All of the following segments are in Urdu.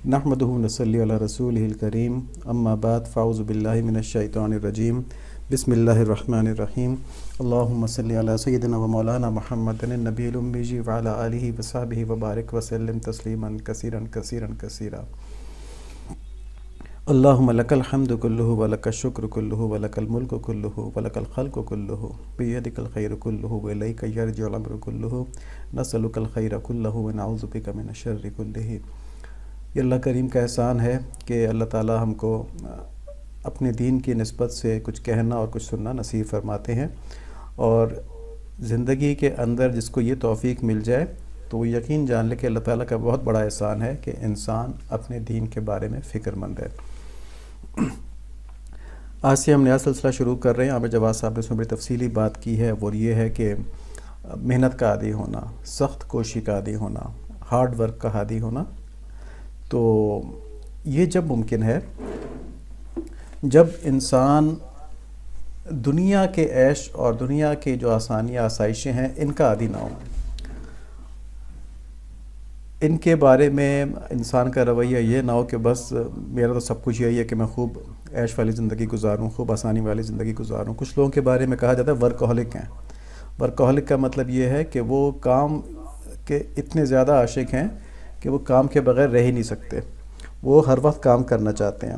نحمدہ ونصلی علی رسولہ الکریم اما بعد فاعوذ باللہ من الشیطان الرجیم بسم اللہ الرحمن الرحیم اللہم صلی علی سیدنا و مولانا محمد النبی الأمی وعلی آلہ وصحبہ وبارک وسلم تسلیما کثیرا کثیرا کثیرا اللہم لک الحمد کلہ ولک الشکر کلہ ولک الملک کلہ ولک الخلق کلہ بیدک الخیر کلہ والیک یرجع الامر کلہ نسألک الخیر کلہ ونعوذ بک من الشر کلہ۔ یہ اللہ کریم کا احسان ہے کہ اللہ تعالی ہم کو اپنے دین کی نسبت سے کچھ کہنا اور کچھ سننا نصیب فرماتے ہیں، اور زندگی کے اندر جس کو یہ توفیق مل جائے تو وہ یقین جان لے کہ اللہ تعالیٰ کا بہت بڑا احسان ہے کہ انسان اپنے دین کے بارے میں فکر مند ہے۔ آج سے ہم نیا سلسلہ شروع کر رہے ہیں۔ عامر جواد صاحب نے اس میں بڑی تفصیلی بات کی ہے، اور یہ ہے کہ محنت کا عادی ہونا، سخت کوشی کا عادی ہونا، ہارڈ ورک کا عادی ہونا۔ تو یہ جب ممکن ہے جب انسان دنیا کے عیش اور دنیا کے جو آسانیاں آسائشیں ہیں ان کا عادی نہ ہو، ان کے بارے میں انسان کا رویہ یہ نہ ہو کہ بس میرا تو سب کچھ یہی ہے کہ میں خوب عیش والی زندگی گزاروں، خوب آسانی والی زندگی گزاروں۔ کچھ لوگوں کے بارے میں کہا جاتا ہے ورکہولک ہیں۔ ورکہولک کا مطلب یہ ہے کہ وہ کام کے اتنے زیادہ عاشق ہیں کہ وہ کام کے بغیر رہ ہی نہیں سکتے، وہ ہر وقت کام کرنا چاہتے ہیں۔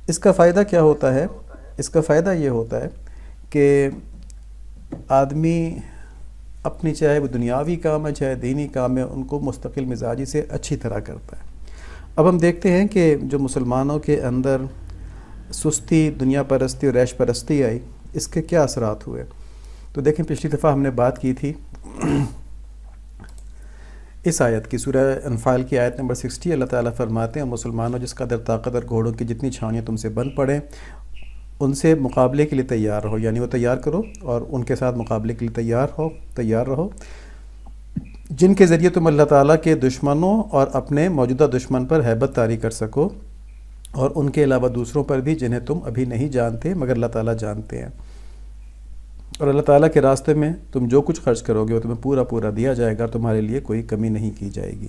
اس کا فائدہ کیا ہوتا ہے؟ اس کا فائدہ یہ ہوتا ہے کہ آدمی اپنی چاہے وہ دنیاوی کام ہے چاہے دینی کام ہے ان کو مستقل مزاجی سے اچھی طرح کرتا ہے۔ اب ہم دیکھتے ہیں کہ جو مسلمانوں کے اندر سستی، دنیا پرستی اور عیش پرستی آئی، اس کے کیا اثرات ہوئے؟ تو دیکھیں پچھلی دفعہ ہم نے بات کی تھی اس آیت کی، سورہ انفال کی آیت نمبر 60۔ اللہ تعالیٰ فرماتے ہیں مسلمانوں جس قدر طاقتور گھوڑوں کی جتنی چھاؤنیاں تم سے بن پڑیں ان سے مقابلے کے لیے تیار رہو، یعنی وہ تیار کرو اور ان کے ساتھ مقابلے کے لیے تیار رہو جن کے ذریعے تم اللہ تعالیٰ کے دشمنوں اور اپنے موجودہ دشمن پر ہیبت طاری کر سکو، اور ان کے علاوہ دوسروں پر بھی جنہیں تم ابھی نہیں جانتے مگر اللہ تعالیٰ جانتے ہیں۔ اور اللہ تعالیٰ کے راستے میں تم جو کچھ خرچ کرو گے وہ تمہیں پورا پورا دیا جائے گا، تمہارے لیے کوئی کمی نہیں کی جائے گی۔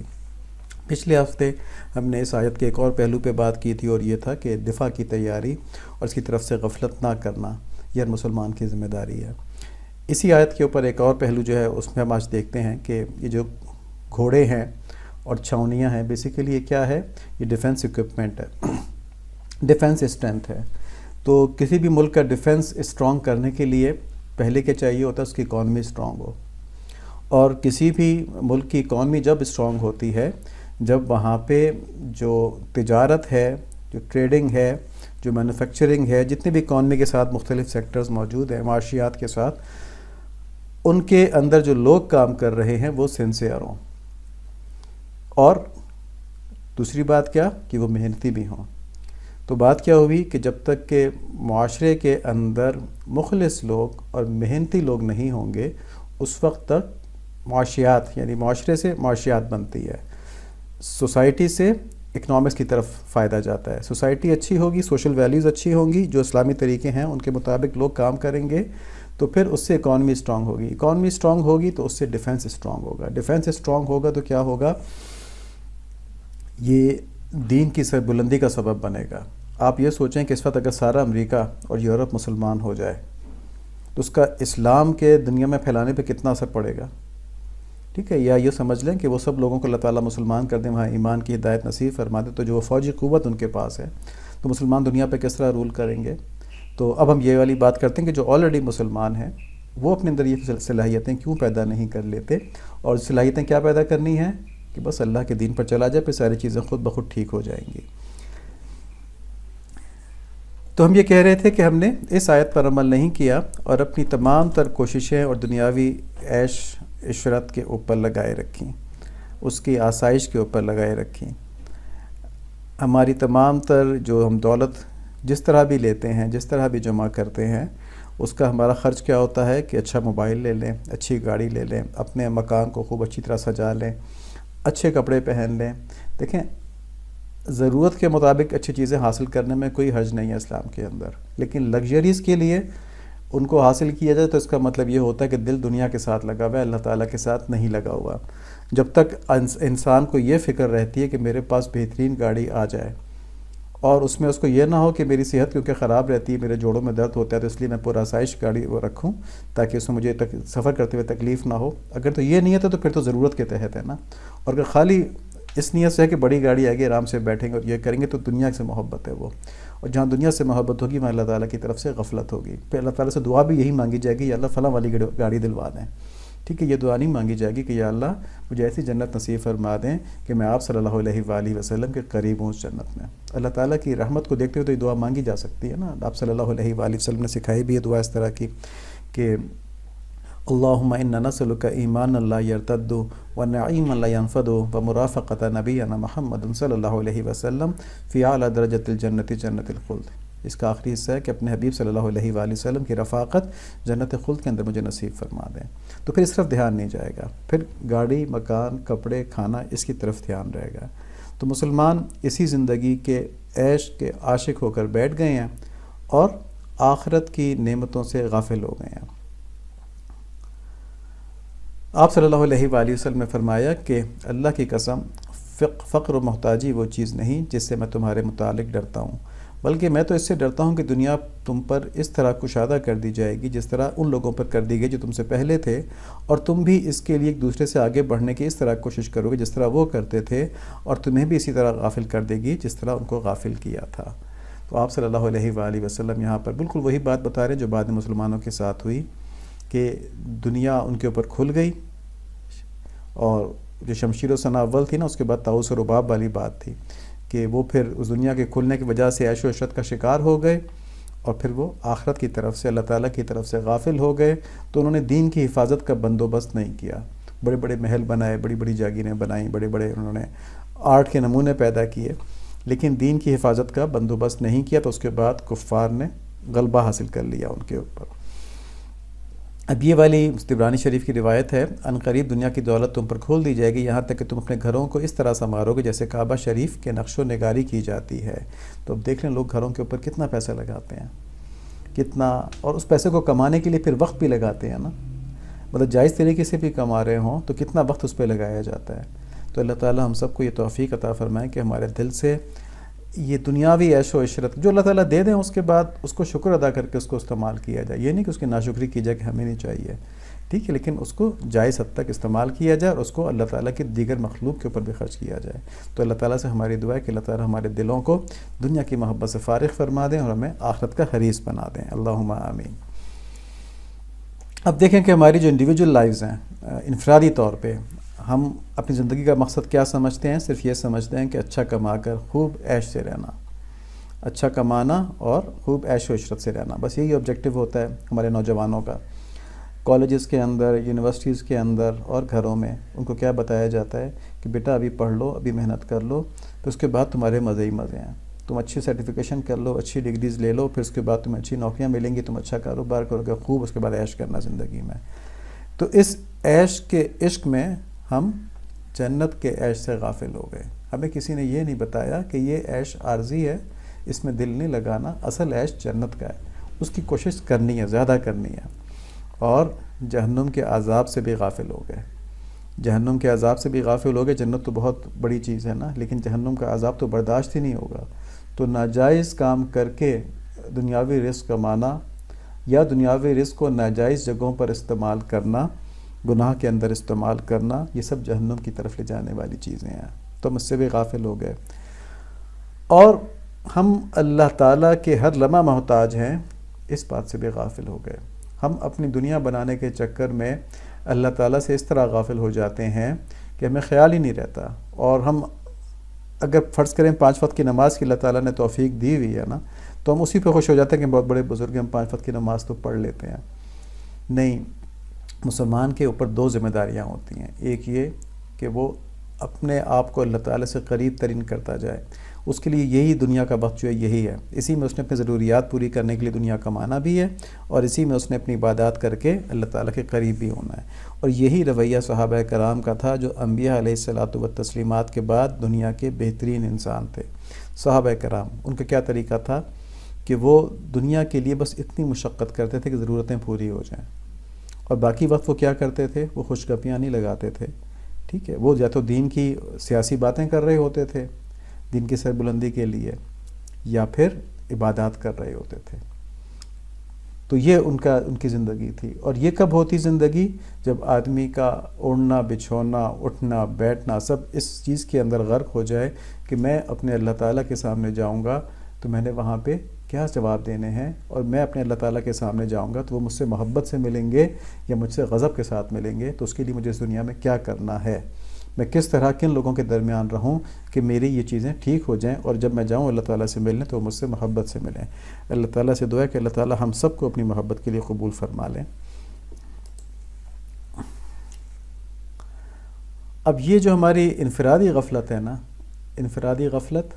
پچھلے ہفتے ہم نے اس آیت کے ایک اور پہلو پہ بات کی تھی، اور یہ تھا کہ دفاع کی تیاری اور اس کی طرف سے غفلت نہ کرنا یہ ہر مسلمان کی ذمہ داری ہے۔ اسی آیت کے اوپر ایک اور پہلو جو ہے اس میں ہم آج دیکھتے ہیں کہ یہ جو گھوڑے ہیں اور چھاؤنیاں ہیں بیسیکلی یہ کیا ہے؟ یہ ڈیفنس اکوپمنٹ ہے، ڈیفنس اسٹرینتھ ہے۔ تو کسی بھی ملک کا ڈیفنس اسٹرانگ کرنے کے لیے پہلے کیا چاہیے ہوتا ہے؟ اس کی اکانومی اسٹرانگ ہو، اور کسی بھی ملک کی اکانومی جب اسٹرانگ ہوتی ہے جب وہاں پہ جو تجارت ہے، جو ٹریڈنگ ہے، جو مینوفیکچرنگ ہے، جتنے بھی اکانومی کے ساتھ مختلف سیکٹرز موجود ہیں معاشیات کے ساتھ، ان کے اندر جو لوگ کام کر رہے ہیں وہ سنسیئر ہوں، اور دوسری بات کیا کہ وہ محنتی بھی ہوں۔ تو بات کیا ہوئی کہ جب تک کہ معاشرے کے اندر مخلص لوگ اور محنتی لوگ نہیں ہوں گے اس وقت تک معاشیات یعنی معاشرے سے معاشیات بنتی ہے، سوسائٹی سے اکنامکس کی طرف فائدہ جاتا ہے۔ سوسائٹی اچھی ہوگی، سوشل ویلیوز اچھی ہوں گی، جو اسلامی طریقے ہیں ان کے مطابق لوگ کام کریں گے تو پھر اس سے اکانومی اسٹرانگ ہوگی، اکانومی اسٹرانگ ہوگی تو اس سے ڈیفنس اسٹرانگ ہوگا، ڈیفنس اسٹرانگ ہوگا تو کیا ہوگا؟ یہ دین کی سربلندی کا سبب بنے گا۔ آپ یہ سوچیں کہ اس وقت اگر سارا امریکہ اور یورپ مسلمان ہو جائے تو اس کا اسلام کے دنیا میں پھیلانے پہ کتنا اثر پڑے گا؟ ٹھیک ہے، یا یہ سمجھ لیں کہ وہ سب لوگوں کو اللہ تعالیٰ مسلمان کر دیں، وہاں ایمان کی ہدایت نصیب فرما دے، تو جو وہ فوجی قوت ان کے پاس ہے تو مسلمان دنیا پہ کس طرح رول کریں گے؟ تو اب ہم یہ والی بات کرتے ہیں کہ جو آلریڈی مسلمان ہیں وہ اپنے اندر یہ صلاحیتیں کیوں پیدا نہیں کر لیتے، اور صلاحیتیں کیا پیدا کرنی ہیں کہ بس اللہ کے دین پر چلا جائے، پھر ساری چیزیں خود بخود ٹھیک ہو جائیں گی۔ تو ہم یہ کہہ رہے تھے کہ ہم نے اس آیت پر عمل نہیں کیا اور اپنی تمام تر کوششیں اور دنیاوی عیش عشرت کے اوپر لگائے رکھیں، اس کی آسائش کے اوپر لگائے رکھیں۔ ہماری تمام تر جو ہم دولت جس طرح بھی لیتے ہیں، جس طرح بھی جمع کرتے ہیں، اس کا ہمارا خرچ کیا ہوتا ہے کہ اچھا موبائل لے لیں، اچھی گاڑی لے لیں، اپنے مکان کو خوب اچھی طرح سجا لیں، اچھے کپڑے پہن لیں۔ دیکھیں ضرورت کے مطابق اچھی چیزیں حاصل کرنے میں کوئی حرج نہیں ہے اسلام کے اندر، لیکن لگژریز کے لیے ان کو حاصل کیا جائے تو اس کا مطلب یہ ہوتا ہے کہ دل دنیا کے ساتھ لگا ہوا ہے، اللہ تعالیٰ کے ساتھ نہیں لگا ہوا۔ جب تک انسان کو یہ فکر رہتی ہے کہ میرے پاس بہترین گاڑی آ جائے اور اس میں اس کو یہ نہ ہو کہ میری صحت کیونکہ خراب رہتی ہے، میرے جوڑوں میں درد ہوتا ہے، تو اس لیے میں پورا آسائش گاڑی وہ رکھوں تاکہ اس میں مجھے سفر کرتے ہوئے تکلیف نہ ہو، اگر تو یہ نیت ہے تو پھر تو ضرورت کے تحت ہے نا۔ اور اگر خالی اس نیت سے ہے کہ بڑی گاڑی آئے گی آرام سے بیٹھیں گے اور یہ کریں گے، تو دنیا سے محبت ہے وہ، اور جہاں دنیا سے محبت ہوگی وہاں اللہ تعالیٰ کی طرف سے غفلت ہوگی۔ پھر اللہ تعالیٰ سے دعا بھی یہی مانگی جائے گی، یا اللہ فلاں والی گاڑی دلوا دیں، ٹھیک ہے، یہ دعا نہیں مانگی جائے گی کہ یا اللہ مجھے ایسی جنت نصیب فرما دیں کہ میں آپ صلی اللہ علیہ وآلہ وسلم کے قریب ہوں اس جنت میں۔ اللہ تعالیٰ کی رحمت کو دیکھتے ہوئے تو یہ دعا مانگی جا سکتی ہے نا۔ آپ صلی اللہ علیہ وآلہ وسلم نے سکھائی بھی ہے دعا اس طرح کی کہ اللہم انا نسألک ایمانا لا یرتد ونعیما لا ینفد ومرافقۃ نبینا محمد صلی اللہ علیہ وسلم فی اعلی درجۃ الجنت جنت الخلد۔ اس کا آخری حصہ ہے کہ اپنے حبیب صلی اللہ علیہ وآلہ وسلم کی رفاقت جنت خلد کے اندر مجھے نصیب فرما دیں، تو پھر اس طرف دھیان نہیں جائے گا، پھر گاڑی، مکان، کپڑے، کھانا، اس کی طرف دھیان رہے گا۔ تو مسلمان اسی زندگی کے عیش کے عاشق ہو کر بیٹھ گئے ہیں اور آخرت کی نعمتوں سے غافل ہو گئے ہیں۔ آپ صلی اللہ علیہ وآلہ وسلم نے فرمایا کہ اللہ کی قسم فقر و محتاجی وہ چیز نہیں جس سے میں تمہارے متعلق ڈرتا ہوں، بلکہ میں تو اس سے ڈرتا ہوں کہ دنیا تم پر اس طرح کشادہ کر دی جائے گی جس طرح ان لوگوں پر کر دی گئی جو تم سے پہلے تھے، اور تم بھی اس کے لیے ایک دوسرے سے آگے بڑھنے کی اس طرح کوشش کرو گے جس طرح وہ کرتے تھے، اور تمہیں بھی اسی طرح غافل کر دے گی جس طرح ان کو غافل کیا تھا۔ تو آپ صلی اللہ علیہ وآلہ وسلم یہاں پر بالکل وہی بات بتا رہے ہیں جو بعد میں مسلمانوں کے ساتھ ہوئی کہ دنیا ان کے اوپر کھل گئی، اور جو شمشیر و سنا اول تھی نا، اس کے بعد طاؤس و رباب والی بات تھی کہ وہ پھر اس دنیا کے کھلنے کی وجہ سے عیش و عشرت کا شکار ہو گئے، اور پھر وہ آخرت کی طرف سے، اللہ تعالیٰ کی طرف سے غافل ہو گئے۔ تو انہوں نے دین کی حفاظت کا بندوبست نہیں کیا، بڑے بڑے محل بنائے، بڑی بڑی جاگیریں بنائیں، بڑے بڑے انہوں نے آرٹ کے نمونے پیدا کیے، لیکن دین کی حفاظت کا بندوبست نہیں کیا، تو اس کے بعد کفار نے غلبہ حاصل کر لیا ان کے اوپر۔ اب یہ والی طبرانی شریف کی روایت ہے، ان قریب دنیا کی دولت تم پر کھول دی جائے گی، یہاں تک کہ تم اپنے گھروں کو اس طرح سنوارو گے جیسے کعبہ شریف کے نقش و نگاری کی جاتی ہے۔ تو اب دیکھ لیں لوگ گھروں کے اوپر کتنا پیسہ لگاتے ہیں، کتنا، اور اس پیسے کو کمانے کے لیے پھر وقت بھی لگاتے ہیں نا، مطلب جائز طریقے سے بھی کما رہے ہوں تو کتنا وقت اس پہ لگایا جاتا ہے۔ تو اللہ تعالیٰ ہم سب کو یہ توفیق عطا فرمائے کہ ہمارے دل سے یہ دنیاوی عیش و عشرت جو اللہ تعالیٰ دے دیں، اس کے بعد اس کو شکر ادا کر کے اس کو استعمال کیا جائے، یہ نہیں کہ اس کی ناشکری کی جائے کہ ہمیں نہیں چاہیے، ٹھیک ہے، لیکن اس کو جائز حد تک استعمال کیا جائے اور اس کو اللہ تعالیٰ کی دیگر مخلوق کے اوپر بھی خرچ کیا جائے۔ تو اللہ تعالیٰ سے ہماری دعا ہے کہ اللہ تعالیٰ ہمارے دلوں کو دنیا کی محبت سے فارغ فرما دیں اور ہمیں آخرت کا حریص بنا دیں، اللہم آمین۔ اب دیکھیں کہ ہماری جو انڈیویجول لائفز ہیں، انفرادی طور پہ ہم اپنی زندگی کا مقصد کیا سمجھتے ہیں؟ صرف یہ سمجھتے ہیں کہ اچھا کما کر خوب عیش سے رہنا، اچھا کمانا اور خوب عیش و عشرت سے رہنا، بس یہی آبجیکٹیو ہوتا ہے ہمارے نوجوانوں کا۔ کالجز کے اندر، یونیورسٹیز کے اندر اور گھروں میں ان کو کیا بتایا جاتا ہے کہ بیٹا ابھی پڑھ لو، ابھی محنت کر لو، پھر اس کے بعد تمہارے مزے ہی مزے ہیں، تم اچھی سرٹیفکیشن کر لو، اچھی ڈگریز لے لو، پھر اس کے بعد تمہیں اچھی نوکریاں ملیں گی، تم اچھا کاروبار کرو گے، خوب اس کے بعد عیش کرنا زندگی میں۔ تو اس عیش کے عشق میں ہم جنت کے عیش سے غافل ہو گئے۔ ہمیں کسی نے یہ نہیں بتایا کہ یہ عیش عارضی ہے، اس میں دل نہیں لگانا، اصل عیش جنت کا ہے، اس کی کوشش کرنی ہے، زیادہ کرنی ہے۔ اور جہنم کے عذاب سے بھی غافل ہو گئے، جہنم کے عذاب سے بھی غافل ہو گئے۔ جنت تو بہت بڑی چیز ہے نا، لیکن جہنم کا عذاب تو برداشت ہی نہیں ہوگا۔ تو ناجائز کام کر کے دنیاوی رزق کمانا یا دنیاوی رزق کو ناجائز جگہوں پر استعمال کرنا، گناہ کے اندر استعمال کرنا، یہ سب جہنم کی طرف لے جانے والی چیزیں ہیں۔ تو ہم اس سے بھی غافل ہو گئے، اور ہم اللہ تعالیٰ کے ہر لمحہ محتاج ہیں، اس بات سے بھی غافل ہو گئے۔ ہم اپنی دنیا بنانے کے چکر میں اللہ تعالیٰ سے اس طرح غافل ہو جاتے ہیں کہ ہمیں خیال ہی نہیں رہتا، اور ہم اگر فرض کریں 5 وقت کی نماز کی اللہ تعالیٰ نے توفیق دی ہوئی ہے نا، تو ہم اسی پہ خوش ہو جاتے ہیں کہ بہت بڑے بزرگ ہیں، ہم 5 وقت کی نماز تو پڑھ لیتے ہیں۔ نہیں، مسلمان کے اوپر 2 ذمہ داریاں ہوتی ہیں، ایک یہ کہ وہ اپنے آپ کو اللہ تعالیٰ سے قریب ترین کرتا جائے، اس کے لیے یہی دنیا کا وقت جو ہے یہی ہے، اسی میں اس نے اپنی ضروریات پوری کرنے کے لیے دنیا کمانا بھی ہے، اور اسی میں اس نے اپنی عبادات کر کے اللہ تعالیٰ کے قریب بھی ہونا ہے۔ اور یہی رویہ صحابہ کرام کا تھا، جو انبیاء علیہ الصلاۃ والتسلیمات کے بعد دنیا کے بہترین انسان تھے۔ صحابہ کرام ان کا کیا طریقہ تھا کہ وہ دنیا کے لیے بس اتنی مشقت کرتے تھے کہ ضرورتیں پوری ہو جائیں، اور باقی وقت وہ کیا کرتے تھے؟ وہ خوش گپیاں نہیں لگاتے تھے، ٹھیک ہے، وہ یا تو دین کی سیاسی باتیں کر رہے ہوتے تھے دین کی سربلندی کے لیے، یا پھر عبادات کر رہے ہوتے تھے۔ تو یہ ان کی زندگی تھی۔ اور یہ کب ہوتی زندگی؟ جب آدمی کا اوڑھنا بچھونا اٹھنا بیٹھنا سب اس چیز کے اندر غرق ہو جائے کہ میں اپنے اللہ تعالیٰ کے سامنے جاؤں گا تو میں نے وہاں پہ کیا جواب دینے ہیں، اور میں اپنے اللہ تعالیٰ کے سامنے جاؤں گا تو وہ مجھ سے محبت سے ملیں گے یا مجھ سے غضب کے ساتھ ملیں گے، تو اس کے لیے مجھے اس دنیا میں کیا کرنا ہے، میں کس طرح کن لوگوں کے درمیان رہوں کہ میری یہ چیزیں ٹھیک ہو جائیں، اور جب میں جاؤں اللہ تعالیٰ سے ملنے تو وہ مجھ سے محبت سے ملیں۔ اللہ تعالیٰ سے دعا ہے کہ اللہ تعالیٰ ہم سب کو اپنی محبت کے لیے قبول فرما لیں۔ اب یہ جو ہماری انفرادی غفلت ہے نا، انفرادی غفلت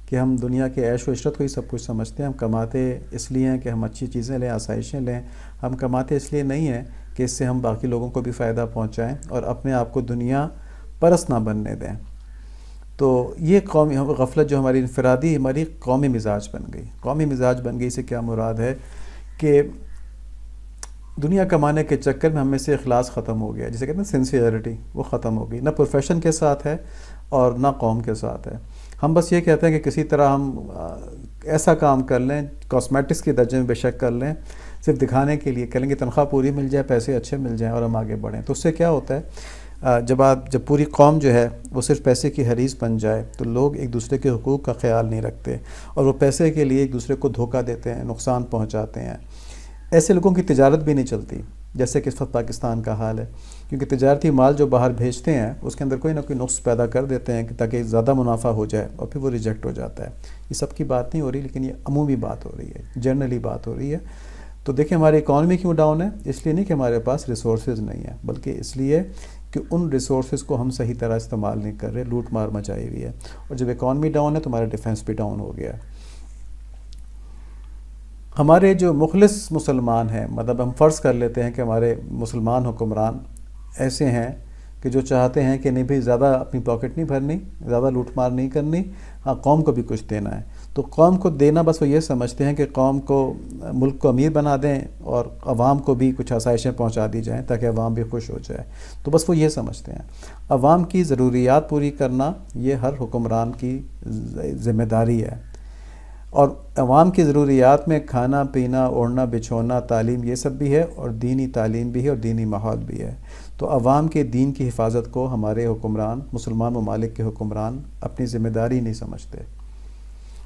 کہ ہم دنیا کے عیش و عشرت کو ہی سب کچھ سمجھتے ہیں، ہم کماتے اس لیے ہیں کہ ہم اچھی چیزیں لیں، آسائشیں لیں، ہم کماتے اس لیے نہیں ہیں کہ اس سے ہم باقی لوگوں کو بھی فائدہ پہنچائیں اور اپنے آپ کو دنیا پرست نہ بننے دیں۔ تو یہ قومی غفلت جو ہماری انفرادی ہماری قومی مزاج بن گئی۔ قومی مزاج بن گئی سے کیا مراد ہے کہ دنیا کمانے کے چکر میں ہم میں سے اخلاص ختم ہو گیا، جسے کہتے ہیں سنسیئرٹی، وہ ختم ہو گئی، نہ پروفیشن کے ساتھ ہے اور نہ قوم کے ساتھ ہے۔ ہم بس یہ کہتے ہیں کہ کسی طرح ہم ایسا کام کر لیں، کاسمیٹکس کے درجے میں بے شک کر لیں، صرف دکھانے کے لیے کریں کہ تنخواہ پوری مل جائے، پیسے اچھے مل جائیں اور ہم آگے بڑھیں۔ تو اس سے کیا ہوتا ہے، جب پوری قوم جو ہے وہ صرف پیسے کی حریص بن جائے تو لوگ ایک دوسرے کے حقوق کا خیال نہیں رکھتے، اور وہ پیسے کے لیے ایک دوسرے کو دھوکہ دیتے ہیں، نقصان پہنچاتے ہیں۔ ایسے لوگوں کی تجارت بھی نہیں چلتی، جیسے کہ اس وقت پاکستان کا حال ہے، کیونکہ تجارتی مال جو باہر بھیجتے ہیں اس کے اندر کوئی نہ کوئی نقص پیدا کر دیتے ہیں کہ تاکہ زیادہ منافع ہو جائے، اور پھر وہ ریجیکٹ ہو جاتا ہے۔ یہ سب کی بات نہیں ہو رہی، لیکن یہ عمومی بات ہو رہی ہے، جنرلی بات ہو رہی ہے۔ تو دیکھیں ہماری اکانومی کیوں ڈاؤن ہے؟ اس لیے نہیں کہ ہمارے پاس ریسورسز نہیں ہیں، بلکہ اس لیے کہ ان ریسورسز کو ہم صحیح طرح استعمال نہیں کر رہے، لوٹ مار مچائی ہوئی ہے۔ اور جب اکانومی ڈاؤن ہے تو ہمارا ڈیفنس بھی ڈاؤن ہو گیا۔ ہمارے جو مخلص مسلمان ہیں، مطلب ہم فرض کر لیتے ہیں کہ ہمارے مسلمان حکمران ایسے ہیں کہ جو چاہتے ہیں کہ نہیں بھئی زیادہ اپنی پاکٹ نہیں بھرنی، زیادہ لوٹ مار نہیں کرنی، ہاں قوم کو بھی کچھ دینا ہے۔ تو قوم کو دینا بس وہ یہ سمجھتے ہیں کہ قوم کو، ملک کو امیر بنا دیں اور عوام کو بھی کچھ آسائشیں پہنچا دی جائیں تاکہ عوام بھی خوش ہو جائے، تو بس وہ یہ سمجھتے ہیں۔ عوام کی ضروریات پوری کرنا یہ ہر حکمران کی ذمہ داری ہے، اور عوام کی ضروریات میں کھانا پینا اوڑھنا بچھونا تعلیم یہ سب بھی ہے، اور دینی تعلیم بھی ہے اور دینی ماحول بھی ہے۔ تو عوام کے دین کی حفاظت کو ہمارے حکمران، مسلمان ممالک کے حکمران اپنی ذمہ داری نہیں سمجھتے۔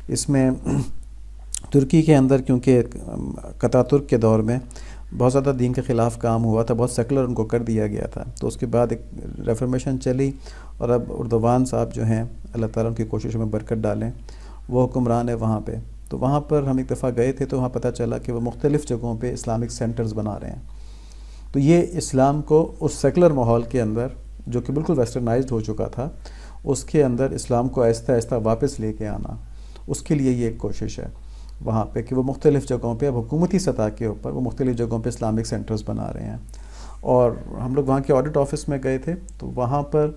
اس میں ترکی کے اندر کیونکہ قطع ترک کے دور میں بہت زیادہ دین کے خلاف کام ہوا تھا، بہت سیکولر ان کو کر دیا گیا تھا، تو اس کے بعد ایک ریفارمیشن چلی، اور اب اردوان صاحب جو ہیں اللہ تعالیٰ ان کی کوششوں میں برکت ڈالیں، وہ حکمران ہے وہاں پہ۔ تو وہاں پر ہم ایک دفعہ گئے تھے تو وہاں پتہ چلا کہ وہ مختلف جگہوں پہ اسلامک سینٹرز بنا رہے ہیں۔ تو یہ اسلام کو اس سیکولر ماحول کے اندر جو کہ بالکل ویسٹرنائزڈ ہو چکا تھا، اس کے اندر اسلام کو آہستہ آہستہ واپس لے کے آنا، اس کے لیے یہ ایک کوشش ہے وہاں پہ کہ وہ مختلف جگہوں پہ اب حکومتی سطح کے اوپر وہ مختلف جگہوں پہ اسلامک سینٹرز بنا رہے ہیں۔ اور ہم لوگ وہاں کے آڈٹ آفس میں گئے تھے تو وہاں پر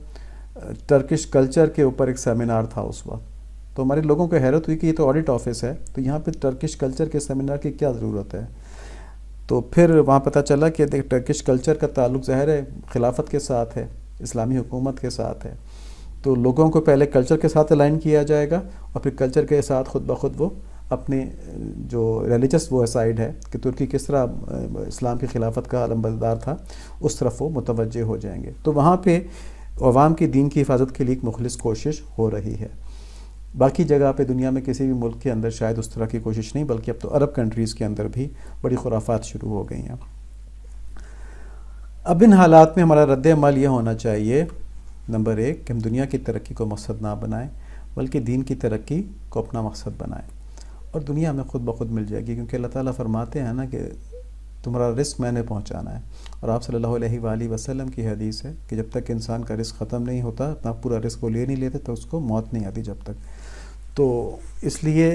ٹرکش کلچر کے اوپر ایک سیمینار تھا اس وقت، تو ہمارے لوگوں کو حیرت ہوئی کہ یہ تو آڈٹ آفس ہے، تو یہاں پہ ٹرکش کلچر کے سیمینار کی کیا ضرورت ہے؟ تو پھر وہاں پتہ چلا کہ ٹرکش کلچر کا تعلق ظاہر ہے خلافت کے ساتھ ہے، اسلامی حکومت کے ساتھ ہے، تو لوگوں کو پہلے کلچر کے ساتھ الائن کیا جائے گا، اور پھر کلچر کے ساتھ خود بخود وہ اپنے جو ریلیجس وہ سائڈ ہے کہ ترکی کس طرح اسلام کی خلافت کا علمبردار تھا، اس طرف وہ متوجہ ہو جائیں گے۔ تو وہاں پہ عوام کی دین کی حفاظت کے لیے ایک مخلص کوشش ہو رہی ہے۔ باقی جگہ پہ دنیا میں کسی بھی ملک کے اندر شاید اس طرح کی کوشش نہیں، بلکہ اب تو عرب کنٹریز کے اندر بھی بڑی خرافات شروع ہو گئی ہیں۔ اب ان حالات میں ہمارا رد عمل یہ ہونا چاہیے، نمبر ایک کہ ہم دنیا کی ترقی کو مقصد نہ بنائیں، بلکہ دین کی ترقی کو اپنا مقصد بنائیں، اور دنیا ہمیں خود بخود مل جائے گی، کیونکہ اللہ تعالیٰ فرماتے ہیں نا کہ تمہارا رزق میں نے پہنچانا ہے، اور آپ صلی اللہ علیہ وآلہ وسلم کی حدیث ہے کہ جب تک انسان کا رزق ختم نہیں ہوتا، اپنا پورا رزق وہ لے نہیں لیتے تو اس کو موت نہیں آتی جب تک۔ تو اس لیے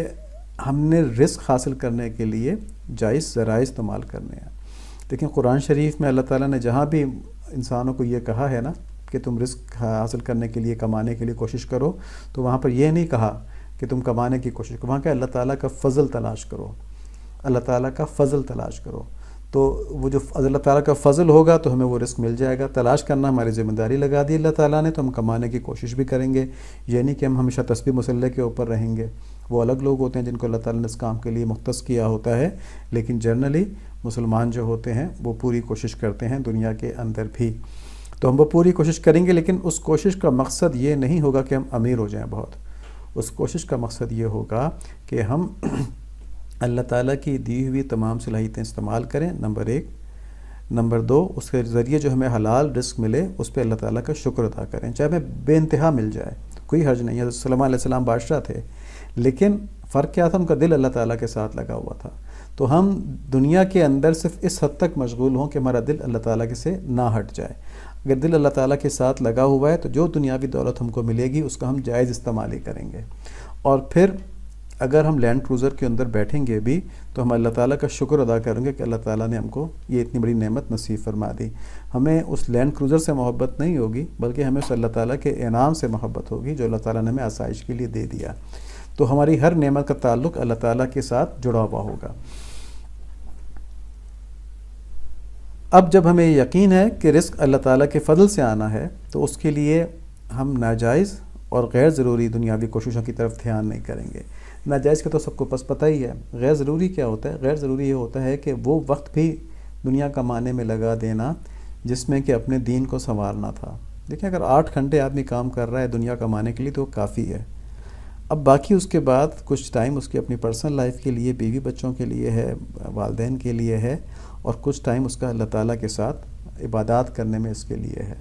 ہم نے رزق حاصل کرنے کے لیے جائز ذرائع استعمال کرنے ہیں۔ لیکن قرآن شریف میں اللہ تعالیٰ نے جہاں بھی انسانوں کو یہ کہا ہے نا کہ تم رزق حاصل کرنے کے لیے، کمانے کے لیے کوشش کرو، تو وہاں پر یہ نہیں کہا کہ تم کمانے کی کوشش کرو، وہاں کہ اللہ تعالیٰ کا فضل تلاش کرو، اللہ تعالیٰ کا فضل تلاش کرو. تو وہ جو اللہ تعالیٰ کا فضل ہوگا تو ہمیں وہ رزق مل جائے گا. تلاش کرنا ہماری ذمہ داری لگا دی اللہ تعالیٰ نے، تو ہم کمانے کی کوشش بھی کریں گے. یہ نہیں کہ ہم ہمیشہ تسبیح مسلح کے اوپر رہیں گے. وہ الگ لوگ ہوتے ہیں جن کو اللہ تعالیٰ نے اس کام کے لیے مختص کیا ہوتا ہے، لیکن جنرلی مسلمان جو ہوتے ہیں وہ پوری کوشش کرتے ہیں دنیا کے اندر بھی. تو ہم وہ پوری کوشش کریں گے، لیکن اس کوشش کا مقصد یہ نہیں ہوگا کہ ہم امیر ہو جائیں بہت. اس کوشش کا مقصد یہ ہوگا کہ ہم اللہ تعالیٰ کی دی ہوئی تمام صلاحیتیں استعمال کریں، نمبر 1. نمبر 2، اس کے ذریعے جو ہمیں حلال رزق ملے اس پہ اللہ تعالیٰ کا شکر ادا کریں، چاہے ہمیں بے انتہا مل جائے، کوئی حرج نہیں ہے. حضرت سلیمان علیہ السلام بادشاہ تھے، لیکن فرق کیا تھا؟ ان کا دل اللہ تعالیٰ کے ساتھ لگا ہوا تھا. تو ہم دنیا کے اندر صرف اس حد تک مشغول ہوں کہ ہمارا دل اللہ تعالیٰ کے سے نہ ہٹ جائے. اگر دل اللہ تعالیٰ کے ساتھ لگا ہوا ہے تو جو دنیاوی دولت ہم کو ملے گی اس کا ہم جائز استعمال ہی کریں گے. اور پھر اگر ہم لینڈ کروزر کے اندر بیٹھیں گے بھی تو ہم اللہ تعالیٰ کا شکر ادا کریں گے کہ اللہ تعالیٰ نے ہم کو یہ اتنی بڑی نعمت نصیب فرما دی. ہمیں اس لینڈ کروزر سے محبت نہیں ہوگی، بلکہ ہمیں اس اللہ تعالیٰ کے انعام سے محبت ہوگی جو اللہ تعالیٰ نے ہمیں آسائش کے لیے دے دیا. تو ہماری ہر نعمت کا تعلق اللہ تعالیٰ کے ساتھ جڑا ہوا ہوگا. اب جب ہمیں یقین ہے کہ رزق اللہ تعالیٰ کے فضل سے آنا ہے تو اس کے لیے ہم ناجائز اور غیر ضروری دنیاوی کوششوں کی طرف دھیان نہیں کریں گے. ناجائز کا تو سب کو پتہ ہی ہے. غیر ضروری کیا ہوتا ہے؟ غیر ضروری یہ ہوتا ہے کہ وہ وقت بھی دنیا کمانے میں لگا دینا جس میں کہ اپنے دین کو سنوارنا تھا. دیکھیں اگر 8 گھنٹے آدمی کام کر رہا ہے دنیا کمانے کے لیے تو وہ کافی ہے. اب باقی اس کے بعد کچھ ٹائم اس کی اپنی پرسنل لائف کے لیے، بیوی بچوں کے لیے ہے، والدین کے لیے ہے، اور کچھ ٹائم اس کا اللہ تعالیٰ کے ساتھ عبادات کرنے میں اس کے لیے ہے.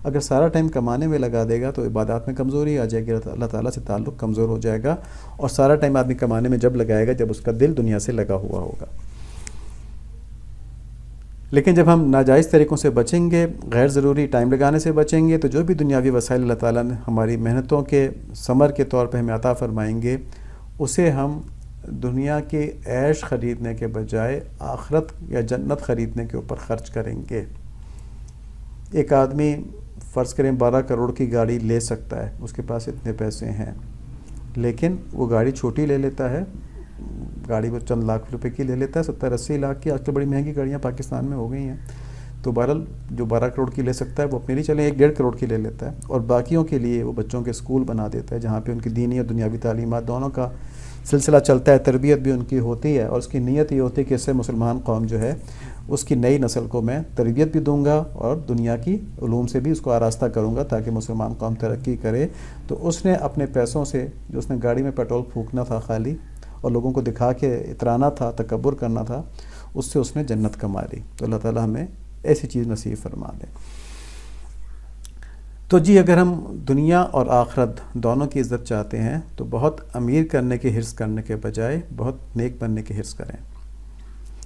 اگر سارا ٹائم کمانے میں لگا دے گا تو عبادات میں کمزوری آ جائے گی، اللہ تعالیٰ سے تعلق کمزور ہو جائے گا. اور سارا ٹائم آدمی کمانے میں جب لگائے گا جب اس کا دل دنیا سے لگا ہوا ہوگا. لیکن جب ہم ناجائز طریقوں سے بچیں گے، غیر ضروری ٹائم لگانے سے بچیں گے، تو جو بھی دنیاوی وسائل اللہ تعالیٰ نے ہماری محنتوں کے ثمر کے طور پہ ہمیں عطا فرمائیں گے، اسے ہم دنیا کے عیش خریدنے کے بجائے آخرت یا جنت خریدنے کے اوپر خرچ کریں گے. ایک آدمی فرض کریں 12 کروڑ کی گاڑی لے سکتا ہے، اس کے پاس اتنے پیسے ہیں، لیکن وہ گاڑی چھوٹی لے لیتا ہے، گاڑی وہ چند لاکھ روپے کی لے لیتا ہے، 70-80 لاکھ کی. آج کل بڑی مہنگی گاڑیاں پاکستان میں ہو گئی ہیں. تو بہرحال جو 12 کروڑ کی لے سکتا ہے وہ اپنے لیے چلیں 1-1.5 کروڑ کی لے لیتا ہے، اور باقیوں کے لیے وہ بچوں کے اسکول بنا دیتا ہے جہاں پہ ان کی دینی اور دنیاوی تعلیمات دونوں کا سلسلہ چلتا ہے. تربیت بھی ان کی ہوتی ہے، اور اس کی نیت یہ ہوتی ہے کہ اس سے مسلمان قوم جو ہے اس کی نئی نسل کو میں تربیت بھی دوں گا اور دنیا کی علوم سے بھی اس کو آراستہ کروں گا تاکہ مسلمان قوم ترقی کرے. تو اس نے اپنے پیسوں سے، جو اس نے گاڑی میں پیٹرول پھونکنا تھا خالی اور لوگوں کو دکھا کے اترانا تھا، تکبر کرنا تھا، اس سے اس نے جنت کما لی. تو اللہ تعالیٰ ہمیں ایسی چیز نصیب فرما دے. تو جی اگر ہم دنیا اور آخرت دونوں کی عزت چاہتے ہیں تو بہت امیر کرنے کے حرص کرنے کے بجائے بہت نیک بننے کے حرص کریں.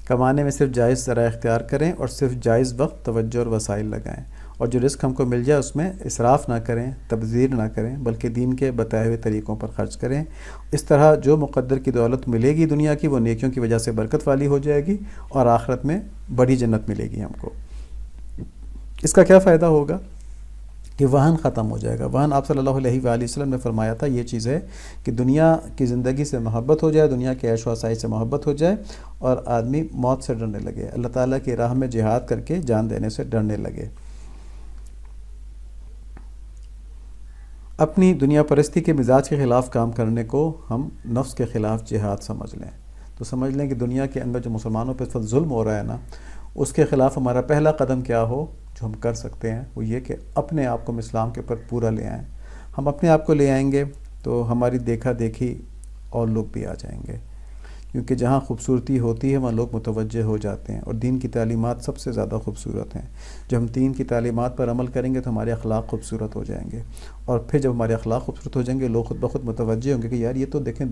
کمانے میں صرف جائز ذرائع اختیار کریں اور صرف جائز وقت، توجہ اور وسائل لگائیں. اور جو رزق ہم کو مل جائے اس میں اسراف نہ کریں، تبذیر نہ کریں، بلکہ دین کے بتائے ہوئے طریقوں پر خرچ کریں. اس طرح جو مقدر کی دولت ملے گی دنیا کی وہ نیکیوں کی وجہ سے برکت والی ہو جائے گی اور آخرت میں بڑی جنت ملے گی ہم کو. اس کا کیا فائدہ ہوگا کہ وہن ختم ہو جائے گا. وہن آپ صلی اللہ علیہ وآلہ وسلم نے فرمایا تھا یہ چیز ہے کہ دنیا کی زندگی سے محبت ہو جائے، دنیا کے عیش و آسائش سے محبت ہو جائے اور آدمی موت سے ڈرنے لگے، اللہ تعالیٰ کی راہ میں جہاد کر کے جان دینے سے ڈرنے لگے. اپنی دنیا پرستی کے مزاج کے خلاف کام کرنے کو ہم نفس کے خلاف جہاد سمجھ لیں. تو سمجھ لیں کہ دنیا کے اندر جو مسلمانوں پہ اس وقت ظلم ہو رہا ہے نا، اس کے خلاف ہمارا پہلا قدم کیا ہو جو ہم کر سکتے ہیں وہ یہ کہ اپنے آپ کو ہم اسلام کے اوپر پورا لے آئیں. ہم اپنے آپ کو لے آئیں گے تو ہماری دیکھا دیکھی اور لوگ بھی آ جائیں گے، کیونکہ جہاں خوبصورتی ہوتی ہے وہاں لوگ متوجہ ہو جاتے ہیں، اور دین کی تعلیمات سب سے زیادہ خوبصورت ہیں. جب ہم دین کی تعلیمات پر عمل کریں گے تو ہمارے اخلاق خوبصورت ہو جائیں گے، اور پھر جب ہمارے اخلاق خوبصورت ہو جائیں گے لوگ خود بخود متوجہ ہوں گے کہ یار یہ تو دیکھیں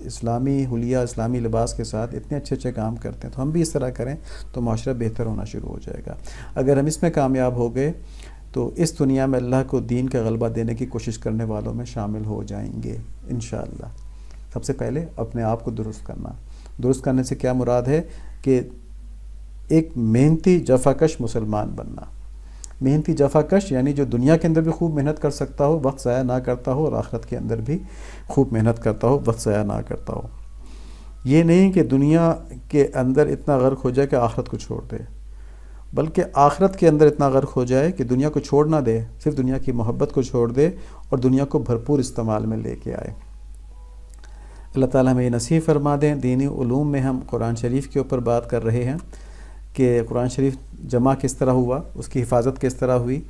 اسلامی حلیہ، اسلامی لباس کے ساتھ اتنے اچھے اچھے کام کرتے ہیں، تو ہم بھی اس طرح کریں تو معاشرہ بہتر ہونا شروع ہو جائے گا. اگر ہم اس میں کامیاب ہو گئے تو اس دنیا میں اللہ کو دین کا غلبہ دینے کی کوشش کرنے والوں میں شامل ہو جائیں گے انشاءاللہ. سب سے پہلے اپنے آپ کو درست کرنا. درست کرنے سے کیا مراد ہے کہ ایک محنتی جفاکش مسلمان بننا. محنتی جفا کش یعنی جو دنیا کے اندر بھی خوب محنت کر سکتا ہو، وقت ضائع نہ کرتا ہو، اور آخرت کے اندر بھی خوب محنت کرتا ہو، وقت ضائع نہ کرتا ہو۔ یہ نہیں کہ دنیا کے اندر اتنا غرق ہو جائے کہ آخرت کو چھوڑ دے، بلکہ آخرت کے اندر اتنا غرق ہو جائے کہ دنیا کو چھوڑ نہ دے، صرف دنیا کی محبت کو چھوڑ دے اور دنیا کو بھرپور استعمال میں لے کے آئے۔ اللہ تعالیٰ ہمیں یہ نصیب فرما دیں۔ دینی علوم میں ہم قرآن شریف کے اوپر بات کر رہے ہیں کہ قرآن شریف جمع کس طرح ہوا، اس کی حفاظت کس طرح ہوئی۔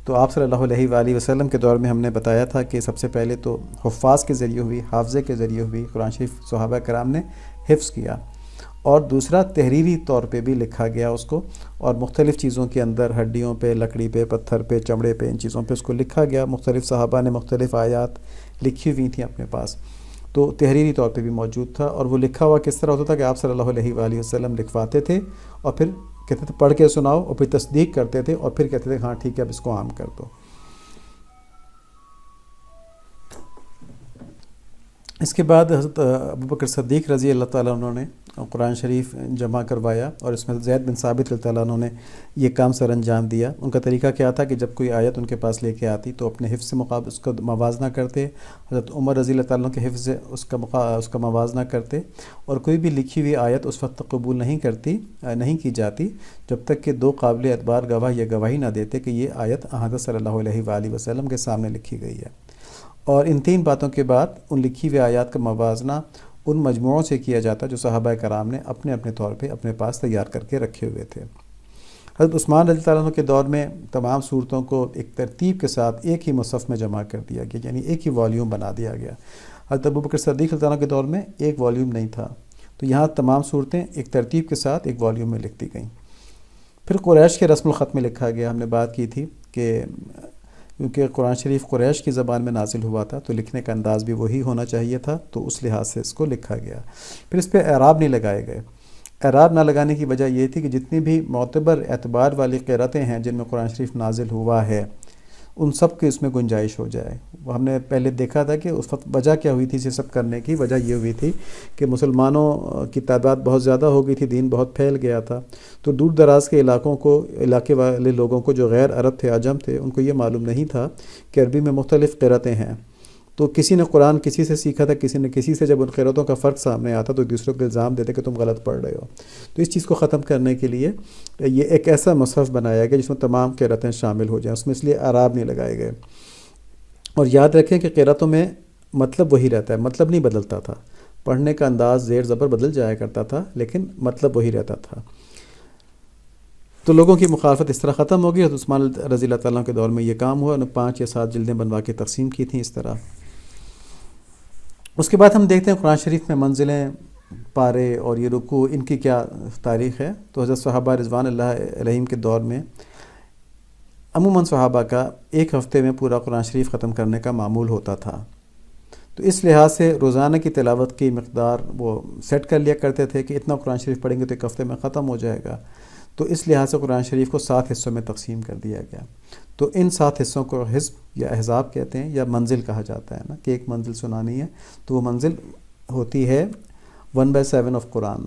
تو آپ صلی اللہ علیہ وآلہ وسلم کے دور میں ہم نے بتایا تھا کہ سب سے پہلے تو حفاظ کے ذریعے ہوئی، حافظے کے ذریعے ہوئی، قرآن شریف صحابہ کرام نے حفظ کیا، اور دوسرا تحریری طور پہ بھی لکھا گیا اس کو، اور مختلف چیزوں کے اندر، ہڈیوں پہ، لکڑی پہ، پتھر پہ، چمڑے پہ، ان چیزوں پہ اس کو لکھا گیا۔ مختلف صحابہ نے مختلف آیات لکھی ہوئی تھیں اپنے پاس، تو تحریری طور پہ بھی موجود تھا۔ اور وہ لکھا ہوا کس طرح ہوتا تھا کہ آپ صلی اللہ علیہ وآلہ وسلم لکھواتے تھے اور پھر کہتے تھے پڑھ کے سناؤ، اور پھر تصدیق کرتے تھے، اور پھر کہتے تھے ہاں ٹھیک ہے اب اس کو عام کر دو۔ اس کے بعد حضرت ابوبکر صدیق رضی اللہ تعالیٰ عنہ نے قرآن شریف جمع کروایا، اور اس میں زید بن ثابت رضی اللہ عنہ نے یہ کام سر انجام دیا۔ ان کا طریقہ کیا تھا کہ جب کوئی آیت ان کے پاس لے کے آتی تو اپنے حفظ سے مقابل اس کا موازنہ کرتے، حضرت عمر رضی اللہ تعالیٰ عنہ کے حفظ سے اس کا موازنہ کرتے، اور کوئی بھی لکھی ہوئی آیت اس وقت تک قبول نہیں کی جاتی جب تک کہ دو قابل اعتبار گواہ یہ گواہی نہ دیتے کہ یہ آیت حضرت صلی اللہ علیہ وآلہ وسلم کے سامنے لکھی گئی ہے۔ اور ان تین باتوں کے بعد ان لکھی ہوئی آیات کا موازنہ ان مجموعوں سے کیا جاتا جو صحابہ کرام نے اپنے اپنے طور پہ اپنے پاس تیار کر کے رکھے ہوئے تھے۔ حضرت عثمان رضی اللہ عنہ کے دور میں تمام صورتوں کو ایک ترتیب کے ساتھ ایک ہی مصحف میں جمع کر دیا گیا، یعنی ایک ہی والیوم بنا دیا گیا۔ حضرت ابوبکر صدیق رضی اللہ عنہ کے دور میں ایک والیوم نہیں تھا، تو یہاں تمام صورتیں ایک ترتیب کے ساتھ ایک والیوم میں لکھ دی گئیں۔ پھر قریش کے رسم الخط میں لکھا گیا۔ ہم نے بات کی تھی کہ کیونکہ قرآن شریف قریش کی زبان میں نازل ہوا تھا تو لکھنے کا انداز بھی وہی ہونا چاہیے تھا، تو اس لحاظ سے اس کو لکھا گیا۔ پھر اس پہ اعراب نہیں لگائے گئے۔ اعراب نہ لگانے کی وجہ یہ تھی کہ جتنی بھی معتبر اعتبار والی قرأتیں ہیں جن میں قرآن شریف نازل ہوا ہے ان سب کی اس میں گنجائش ہو جائے۔ وہ ہم نے پہلے دیکھا تھا کہ اس وقت وجہ کیا ہوئی تھی یہ سب کرنے کی، وجہ یہ ہوئی تھی کہ مسلمانوں کی تعداد بہت زیادہ ہو گئی تھی، دین بہت پھیل گیا تھا، تو دور دراز کے علاقے والے لوگوں کو جو غیر عرب تھے، عجم تھے، ان کو یہ معلوم نہیں تھا کہ عربی میں مختلف قرأتیں ہیں۔ تو کسی نے قرآن کسی سے سیکھا تھا، کسی نے کسی سے، جب ان قرأتوں کا فرق سامنے آتا تو ایک دوسرے کو الزام دیتے کہ تم غلط پڑھ رہے ہو۔ تو اس چیز کو ختم کرنے کے لیے یہ ایک ایسا مصحف بنایا گیا جس میں تمام قرأتیں شامل ہو جائیں، اس میں اس لیے اعراب نہیں لگائے گئے۔ اور یاد رکھیں کہ قرأتوں میں مطلب وہی رہتا ہے، مطلب نہیں بدلتا تھا، پڑھنے کا انداز زیر زبر بدل جایا کرتا تھا لیکن مطلب وہی رہتا تھا۔ تو لوگوں کی مخالفت اس طرح ختم ہو گئی۔ حضرت عثمان رضی اللہ تعالیٰ کے دور میں یہ کام ہوا، انہوں نے 5 یا 7 جلدیں بنوا کے تقسیم کی تھیں اس طرح۔ اس کے بعد ہم دیکھتے ہیں قرآن شریف میں منزلیں، پارے اور یہ رکوع، ان کی کیا تاریخ ہے۔ تو حضرت صحابہ رضوان اللہ علیہم کے دور میں عموماً صحابہ کا ایک ہفتے میں پورا قرآن شریف ختم کرنے کا معمول ہوتا تھا، تو اس لحاظ سے روزانہ کی تلاوت کی مقدار وہ سیٹ کر لیا کرتے تھے کہ اتنا قرآن شریف پڑھیں گے تو ایک ہفتے میں ختم ہو جائے گا۔ تو اس لحاظ سے قرآن شریف کو 7 حصوں میں تقسیم کر دیا گیا۔ تو ان 7 حصوں کو حزب یا احزاب کہتے ہیں، یا منزل کہا جاتا ہے نا، کہ ایک منزل سنانی ہے، تو وہ منزل ہوتی ہے 1/7 آف قرآن۔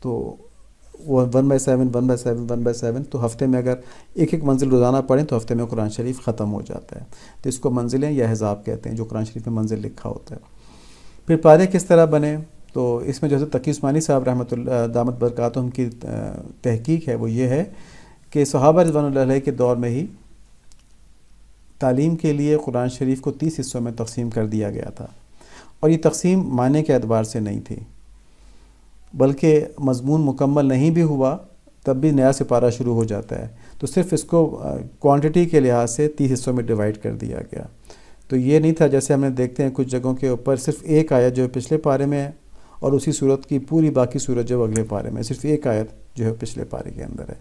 تو وہ 1/7 1/7 1/7، تو ہفتے میں اگر ایک منزل روزانہ پڑھیں تو ہفتے میں قرآن شریف ختم ہو جاتا ہے۔ تو اس کو منزلیں یا احزاب کہتے ہیں جو قرآن شریف میں منزل لکھا ہوتا ہے۔ پھر پارے کس طرح بنے، تو اس میں جو حضرت تقی عثمانی صاحب رحمۃ اللہ دامت برکاتہم کی تحقیق ہے وہ یہ ہے کہ صحابہ رضوان اللہ علیہ کے دور میں ہی تعلیم کے لیے قرآن شریف کو 30 حصوں میں تقسیم کر دیا گیا تھا، اور یہ تقسیم معنی کے اعتبار سے نہیں تھی، بلکہ مضمون مکمل نہیں بھی ہوا تب بھی نیا سپارہ شروع ہو جاتا ہے، تو صرف اس کو کوانٹٹی کے لحاظ سے 30 حصوں میں ڈیوائڈ کر دیا گیا۔ تو یہ نہیں تھا جیسے ہم نے دیکھتے ہیں کچھ جگہوں کے اوپر صرف ایک آیت جو ہے پچھلے پارے میں ہے، اور اسی صورت کی پوری باقی صورت جو اگلے پارے میں، صرف ایک آیت جو ہے پچھلے پارے کے اندر ہے۔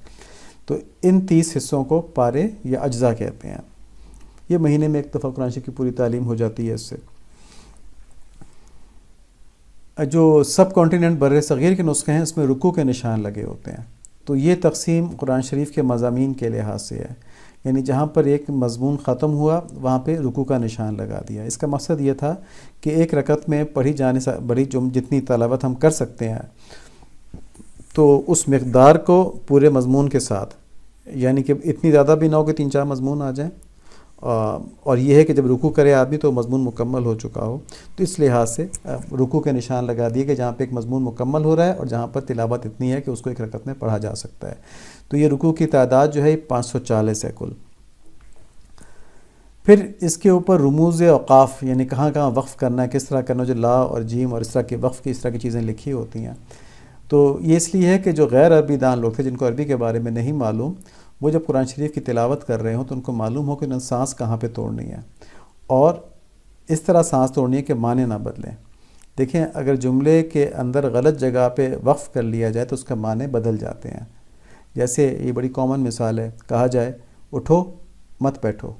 تو ان 30 حصوں کو پارے یا اجزاء کہتے ہیں۔ یہ مہینے میں ایک دفعہ قرآن شریف کی پوری تعلیم ہو جاتی ہے اس سے۔ جو سب کانٹیننٹ بر صغیر کے نسخے ہیں اس میں رکوع کے نشان لگے ہوتے ہیں، تو یہ تقسیم قرآن شریف کے مضامین کے لحاظ سے ہے، یعنی جہاں پر ایک مضمون ختم ہوا وہاں پہ رکوع کا نشان لگا دیا۔ اس کا مقصد یہ تھا کہ ایک رکعت میں پڑھی جانے سے بڑی جتنی تلاوت ہم کر سکتے ہیں تو اس مقدار کو پورے مضمون کے ساتھ یعنی کہ اتنی زیادہ بھی نہ ہو کہ 3-4 مضمون آ جائیں، اور یہ ہے کہ جب رکوع کرے آدمی تو مضمون مکمل ہو چکا ہو. تو اس لحاظ سے رکوع کے نشان لگا دیے کہ جہاں پہ ایک مضمون مکمل ہو رہا ہے اور جہاں پر تلاوت اتنی ہے کہ اس کو ایک رکعت میں پڑھا جا سکتا ہے. تو یہ رکوع کی تعداد جو ہے 540 ہے کل. پھر اس کے اوپر رموز اوقاف، یعنی کہاں کہاں وقف کرنا ہے، کس طرح کرنا ہے، جو لا اور جیم اور اس طرح کے وقف کی اس طرح کی چیزیں لکھی ہوتی ہیں. تو یہ اس لیے ہے کہ جو غیر عربی دان لوگ تھے، جن کو عربی کے بارے میں نہیں معلوم، وہ جب قرآن شریف کی تلاوت کر رہے ہوں تو ان کو معلوم ہو کہ انہیں سانس کہاں پہ توڑنی ہے، اور اس طرح سانس توڑنی ہے کہ معنی نہ بدلیں. دیکھیں، اگر جملے کے اندر غلط جگہ پہ وقف کر لیا جائے تو اس کا معنی بدل جاتے ہیں. جیسے یہ بڑی کامن مثال ہے، کہا جائے اٹھو مت بیٹھو،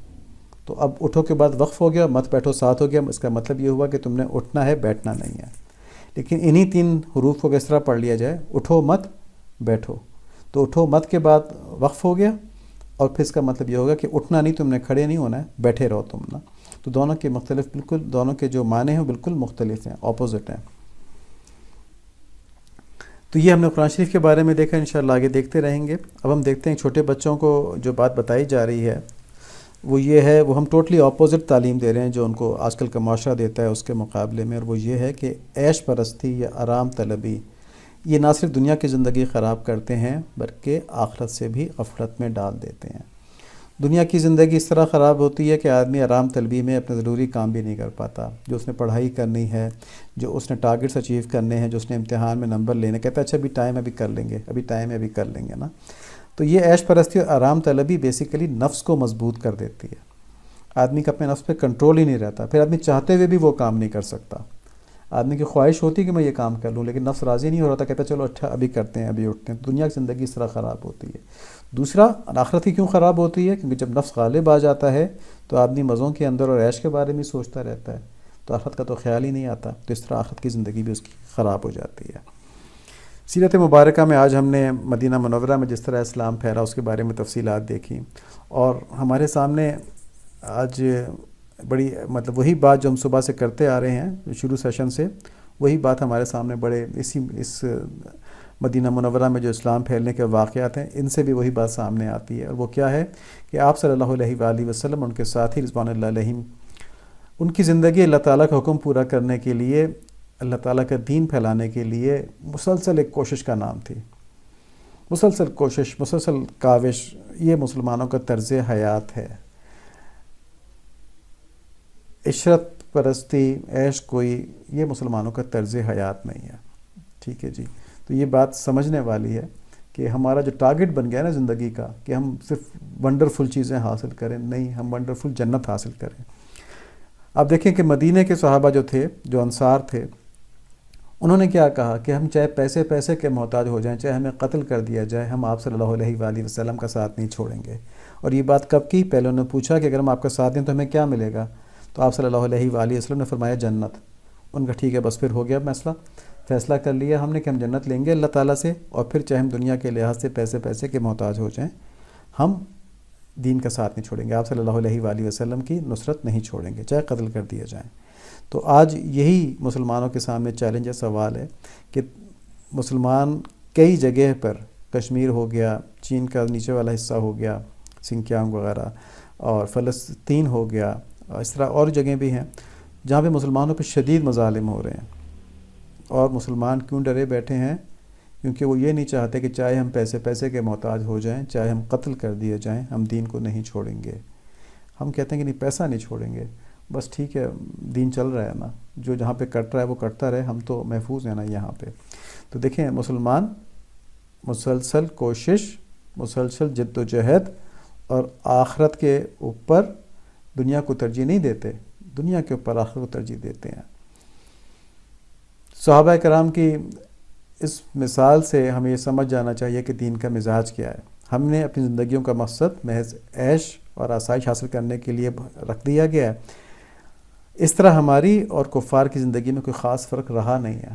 تو اب اٹھو کے بعد وقف ہو گیا، مت بیٹھو ساتھ ہو گیا. اس کا مطلب یہ ہوا کہ تم نے اٹھنا ہے، بیٹھنا نہیں ہے. لیکن انہی 3 حروف کو کس طرح پڑھ لیا جائے، اٹھو مت بیٹھو، تو اٹھو مت کے بعد وقف ہو گیا، اور پھر اس کا مطلب یہ ہوگا کہ اٹھنا نہیں، تم نے کھڑے نہیں ہونا ہے، بیٹھے رہو تم نا. تو دونوں کے مختلف، بالکل دونوں کے جو معنی ہیں بالکل مختلف ہیں، اپوزٹ ہیں. تو یہ ہم نے قرآن شریف کے بارے میں دیکھا، انشاءاللہ آگے دیکھتے رہیں گے. اب ہم دیکھتے ہیں چھوٹے بچوں کو جو بات بتائی جا رہی ہے وہ یہ ہے، وہ ہم ٹوٹلی اپوزٹ تعلیم دے رہے ہیں جو ان کو آج کل کا معاشرہ دیتا ہے اس کے مقابلے میں. اور وہ یہ ہے کہ عیش پرستی یا آرام طلبی یہ نہ صرف دنیا کی زندگی خراب کرتے ہیں بلکہ آخرت سے بھی غفلت میں ڈال دیتے ہیں. دنیا کی زندگی اس طرح خراب ہوتی ہے کہ آدمی آرام طلبی میں اپنے ضروری کام بھی نہیں کر پاتا. جو اس نے پڑھائی کرنی ہے، جو اس نے ٹارگٹس اچیو کرنے ہیں، جو اس نے امتحان میں نمبر لینے، کہتا ہے اچھا ابھی ٹائم ہے ابھی کر لیں گے، ابھی ٹائم ہے ابھی کر لیں گے نا. تو یہ عیش پرستی اور آرام طلبی بیسیکلی نفس کو مضبوط کر دیتی ہے. آدمی کا اپنے نفس پہ کنٹرول ہی نہیں رہتا، پھر آدمی چاہتے ہوئے بھی وہ کام نہیں کر سکتا. آدمی کی خواہش ہوتی ہے کہ میں یہ کام کر لوں، لیکن نفس راضی نہیں ہو رہا تھا، کہتا چلو اچھا ابھی کرتے ہیں ابھی اٹھتے ہیں. دنیا کی زندگی اس طرح خراب ہوتی ہے. دوسرا، آخرت کی کیوں خراب ہوتی ہے؟ کیونکہ جب نفس غالب آ جاتا ہے تو آدمی مزوں کے اندر اور عیش کے بارے میں سوچتا رہتا ہے، تو آخرت کا تو خیال ہی نہیں آتا. تو اس طرح آخرت کی زندگی بھی اس کی خراب ہو جاتی ہے. سیرت مبارکہ میں آج ہم نے مدینہ منورہ میں جس طرح اسلام پھیلا اس کے بارے میں تفصیلات دیکھی، اور ہمارے سامنے آج بڑی وہی بات جو ہم صبح سے کرتے آ رہے ہیں شروع سیشن سے، وہی بات ہمارے سامنے بڑے اس مدینہ منورہ میں جو اسلام پھیلنے کے واقعات ہیں ان سے بھی وہی بات سامنے آتی ہے. اور وہ کیا ہے کہ آپ صلی اللہ علیہ وآلہ وسلم اور ان کے ساتھی رضوان اللہ علیہم، ان کی زندگی اللہ تعالیٰ کا حکم پورا کرنے کے لیے، اللہ تعالیٰ کا دین پھیلانے کے لیے مسلسل ایک کوشش کا نام تھی. مسلسل کوشش، مسلسل کاوش، یہ مسلمانوں کا طرز حیات ہے. عشرت پرستی، عیش کوئی، یہ مسلمانوں کا طرز حیات نہیں ہے. ٹھیک ہے جی. تو یہ بات سمجھنے والی ہے کہ ہمارا جو ٹارگٹ بن گیا نا زندگی کا کہ ہم صرف ونڈرفل چیزیں حاصل کریں، نہیں، ہم ونڈرفل جنت حاصل کریں. اب دیکھیں کہ مدینہ کے صحابہ جو تھے، جو انصار تھے، انہوں نے کیا کہا کہ ہم چاہے پیسے کے محتاج ہو جائیں، چاہے ہمیں قتل کر دیا جائے، ہم آپ صلی اللہ علیہ وآلہ وسلم کا ساتھ نہیں چھوڑیں گے. اور یہ بات کب کی؟ پہلے انہوں نے پوچھا کہ اگر ہم آپ کا ساتھ دیں تو ہمیں کیا ملے گا؟ تو آپ صلی اللہ علیہ وآلہ وسلم نے فرمایا جنت. ان کا ٹھیک ہے، بس پھر ہو گیا مسئلہ، فیصلہ کر لیا ہم نے کہ ہم جنت لیں گے اللہ تعالیٰ سے، اور پھر چاہے ہم دنیا کے لحاظ سے پیسے کے محتاج ہو جائیں، ہم دین کا ساتھ نہیں چھوڑیں گے، آپ صلی اللہ علیہ وآلہ وسلم کی نصرت نہیں چھوڑیں گے، چاہے قتل کر دیا جائیں. تو آج یہی مسلمانوں کے سامنے چیلنج ہے، سوال ہے کہ مسلمان کئی جگہ پر، کشمیر ہو گیا، چین کا نیچے والا حصہ ہو گیا، سنکیانگ وغیرہ، اور فلسطین ہو گیا، اس طرح اور جگہیں بھی ہیں جہاں پہ مسلمانوں پہ شدید مظالم ہو رہے ہیں. اور مسلمان کیوں ڈرے بیٹھے ہیں؟ کیونکہ وہ یہ نہیں چاہتے کہ چاہے ہم پیسے کے محتاج ہو جائیں، چاہے ہم قتل کر دیے جائیں، ہم دین کو نہیں چھوڑیں گے. ہم کہتے ہیں کہ نہیں، پیسہ نہیں چھوڑیں گے، بس ٹھیک ہے دین چل رہا ہے نا، جو جہاں پہ کٹ رہا ہے وہ کٹتا رہے، ہم تو محفوظ ہیں نا یہاں پہ. تو دیکھیں، مسلمان مسلسل کوشش، مسلسل جد و جہد، اور آخرت کے اوپر دنیا کو ترجیح نہیں دیتے، دنیا کے اوپر آخرت کو ترجیح دیتے ہیں. صحابہ کرام کی اس مثال سے ہمیں یہ سمجھ جانا چاہیے کہ دین کا مزاج کیا ہے. ہم نے اپنی زندگیوں کا مقصد محض عیش اور آسائش حاصل کرنے کے لیے رکھ دیا گیا ہے. اس طرح ہماری اور کفار کی زندگی میں کوئی خاص فرق رہا نہیں ہے،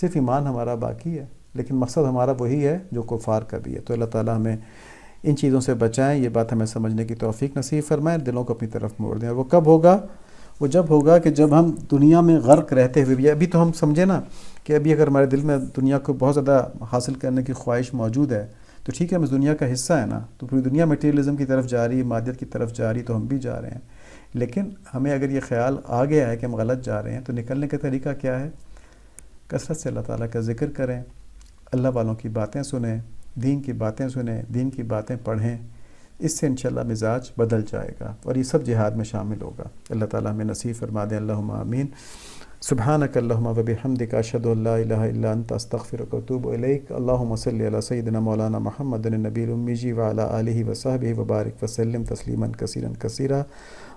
صرف ایمان ہمارا باقی ہے، لیکن مقصد ہمارا وہی ہے جو کفار کا بھی ہے. تو اللہ تعالیٰ ہمیں ان چیزوں سے بچائیں، یہ بات ہمیں سمجھنے کی توفیق نصیب فرمائیں، دلوں کو اپنی طرف موڑ دیں. اور وہ کب ہوگا؟ وہ جب ہوگا کہ جب ہم دنیا میں غرق رہتے ہوئے بھی، ابھی تو ہم سمجھے نا کہ ابھی اگر ہمارے دل میں دنیا کو بہت زیادہ حاصل کرنے کی خواہش موجود ہے تو ٹھیک ہے ہم اس دنیا کا حصہ ہے نا، تو پوری دنیا مٹیریلزم کی طرف جا رہی ہے، مادیت کی طرف جا رہی، تو ہم بھی جا رہے ہیں، لیکن ہمیں اگر یہ خیال آ گیا ہے کہ ہم غلط جا رہے ہیں تو نکلنے کا طریقہ کیا ہے؟ کثرت سے اللہ تعالیٰ کا ذکر کریں، اللہ والوں کی باتیں سنیں، دین کی باتیں سنیں، دین کی باتیں پڑھیں، اس سے انشاءاللہ مزاج بدل جائے گا اور یہ سب جہاد میں شامل ہوگا۔ اللہ تعالیٰ ہمیں نصیب فرما دیں، اللہم آمین۔ سبحانک اللہم وبحمدک، اشہد ان لا الہ الا انت، استغفرک واتوب الیک۔ اللہم صلی علی سیدنا مولانا محمد النبی الامی وعلی آلہ وصحبہ وبارک وسلم تسلیما کثیرا کثیرا۔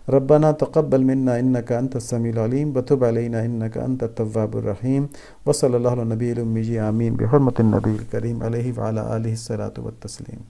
ربنا تقبل منا انک انت السمیع العلیم وتب علینا انک انت التواب الرحیم، وصلی اللہ علی النبی الامی، آمین، بحرمت النبی الکریم علیہ وعلی آلہ الصلاۃ والتسلیم۔